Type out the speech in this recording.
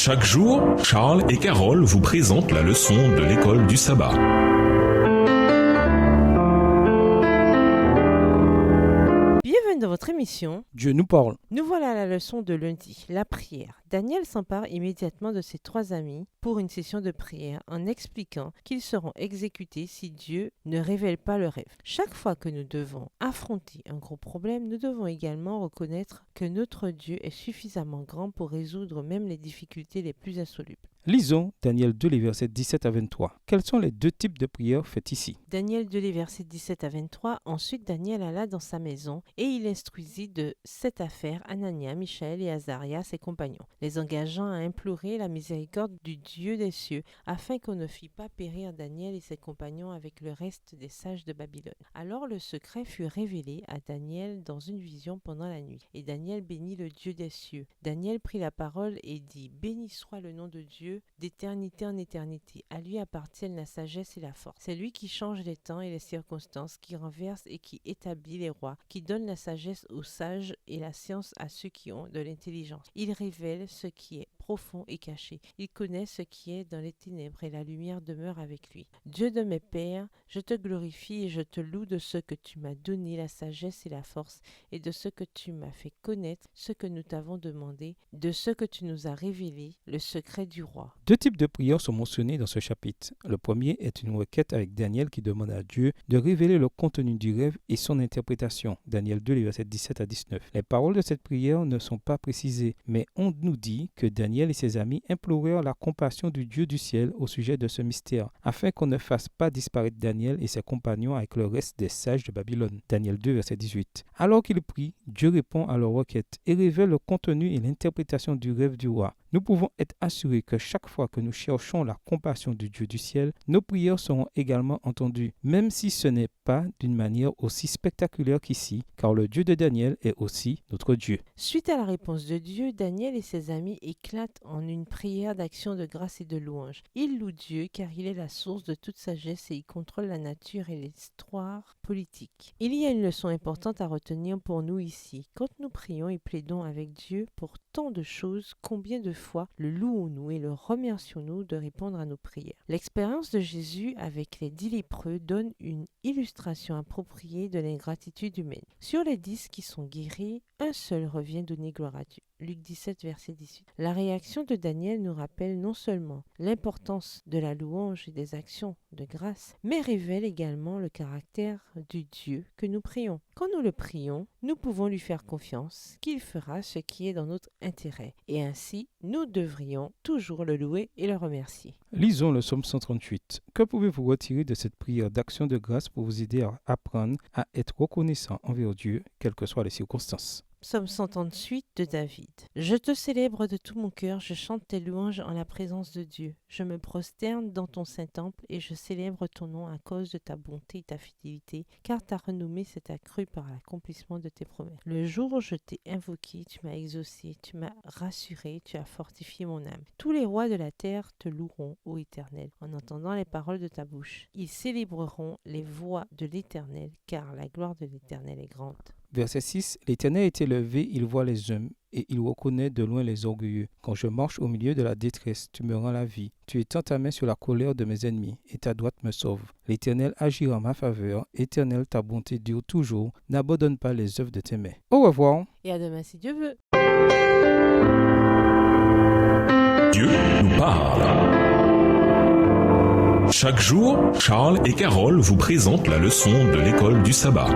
Chaque jour, Charles et Carole vous présentent la leçon de l'école du sabbat. Bienvenue dans votre émission. Dieu nous parle. Nous voilà à la leçon de lundi, la prière. Daniel s'empare immédiatement de ses 3 amis pour une session de prière en expliquant qu'ils seront exécutés si Dieu ne révèle pas le rêve. Chaque fois que nous devons affronter un gros problème, nous devons également reconnaître que notre Dieu est suffisamment grand pour résoudre même les difficultés les plus insolubles. Lisons Daniel 2, les versets 17 à 23. Quels sont les 2 types de prières faites ici? Daniel 2, les versets 17 à 23. Ensuite, Daniel alla dans sa maison et il instruisit de cette affaire Anania, Michaël et Azaria, ses compagnons, les engageant à implorer la miséricorde du Dieu des cieux, afin qu'on ne fît pas périr Daniel et ses compagnons avec le reste des sages de Babylone. Alors le secret fut révélé à Daniel dans une vision pendant la nuit, et Daniel bénit le Dieu des cieux. Daniel prit la parole et dit: Béni soit le nom de Dieu d'éternité en éternité. À lui appartiennent la sagesse et la force. C'est lui qui change les temps et les circonstances, qui renverse et qui établit les rois, qui donne la sagesse aux sages et la science à ceux qui ont de l'intelligence. Il révèle ce qui est profond et caché. Il connaît ce qui est dans les ténèbres et la lumière demeure avec lui. Dieu de mes pères, je te glorifie et je te loue de ce que tu m'as donné la sagesse et la force et de ce que tu m'as fait connaître ce que nous t'avons demandé, de ce que tu nous as révélé, le secret du roi. 2 types de prières sont mentionnés dans ce chapitre. Le premier est une requête avec Daniel qui demande à Dieu de révéler le contenu du rêve et son interprétation. Daniel 2, les versets 17 à 19. Les paroles de cette prière ne sont pas précisées, mais on nous dit que Daniel et ses amis implorèrent la compassion du Dieu du ciel au sujet de ce mystère, afin qu'on ne fasse pas disparaître Daniel et ses compagnons avec le reste des sages de Babylone. Daniel 2, verset 18. Alors qu'ils prient, Dieu répond à leur requête et révèle le contenu et l'interprétation du rêve du roi. Nous pouvons être assurés que chaque fois que nous cherchons la compassion du Dieu du ciel, nos prières seront également entendues, même si ce n'est pas d'une manière aussi spectaculaire qu'ici, car le Dieu de Daniel est aussi notre Dieu. Suite à la réponse de Dieu, Daniel et ses amis éclatent en une prière d'action de grâce et de louange. Ils louent Dieu car il est la source de toute sagesse et il contrôle la nature et l'histoire politique. Il y a une leçon importante à retenir pour nous ici. Quand nous prions et plaidons avec Dieu pour tant de choses, combien de fois le louons-nous et le remercions-nous de répondre à nos prières. L'expérience de Jésus avec les 10 lépreux donne une illustration appropriée de l'ingratitude humaine. Sur les 10 qui sont guéris, un seul revient donner gloire à Dieu. Luc 17, verset 18. La réaction de Daniel nous rappelle non seulement l'importance de la louange et des actions de grâce, mais révèle également le caractère du Dieu que nous prions. Quand nous le prions, nous pouvons lui faire confiance qu'il fera ce qui est dans notre intérêt. Et ainsi, nous devrions toujours le louer et le remercier. Lisons le psaume 138. Que pouvez-vous retirer de cette prière d'action de grâce pour vous aider à apprendre à être reconnaissant envers Dieu, quelles que soient les circonstances? Psaume 138 de David. Je te célèbre de tout mon cœur, je chante tes louanges en la présence de Dieu. Je me prosterne dans ton saint temple et je célèbre ton nom à cause de ta bonté et ta fidélité, car ta renommée s'est accrue par l'accomplissement de tes promesses. Le jour où je t'ai invoqué, tu m'as exaucé, tu m'as rassuré, tu as fortifié mon âme. Tous les rois de la terre te loueront, ô Éternel, en entendant les paroles de ta bouche. Ils célébreront les voies de l'Éternel, car la gloire de l'Éternel est grande. Verset 6. L'Éternel est élevé, il voit les hommes, et il reconnaît de loin les orgueilleux. Quand je marche au milieu de la détresse, tu me rends la vie. Tu étends ta main sur la colère de mes ennemis, et ta droite me sauve. L'Éternel agira en ma faveur. Éternel, ta bonté dure toujours. N'abandonne pas les œuvres de tes mains. Au revoir. Et à demain si Dieu veut. Dieu nous parle. Chaque jour, Charles et Carole vous présentent la leçon de l'école du sabbat.